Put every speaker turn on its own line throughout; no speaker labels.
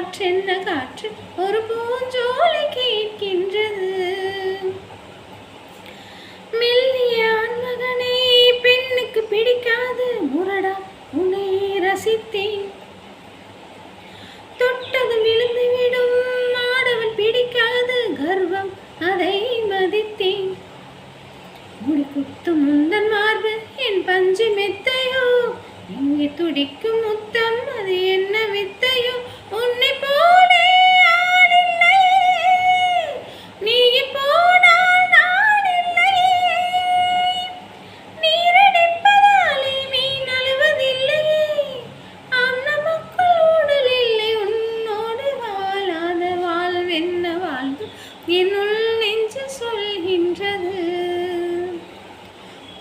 காற்றென்ன காற்று ஒரு பூஞ்சோலை கேட்கின்றது. மெல்லிய ஆண்மகனே பெண்ணுக்கு பிடிக்காது முரடா உன்னை ரசித்தேன். தொட்டது விழுந்துவிடும் ஆடவன் பிடிக்காது கர்வம் அதை மதித்தேன். முடி குத்தும் முந்தன் மார்பு என் பஞ்சு மெத்தையோ, இங்கே துடிக்கும் முத்தம் அது என்ன வித்தையோ. உன்னை போலே ஆள் இல்லை, நீ போனால் நான் இல்லை. நீரடிப்பதாலே மீன் அழுவதில்லையே, ஆம் நமக்குள் ஊடல் இல்லை. உன்னோடு வாழாத வாழ்வென்ன வாழ்வு என்னுள் நெஞ்சு சொல்கின்றது.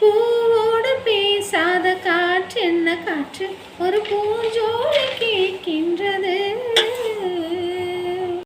பூவோடு பேசாத காற்றென்ன காற்று ஒரு பூஞ்சோலை கேட்கின்றது.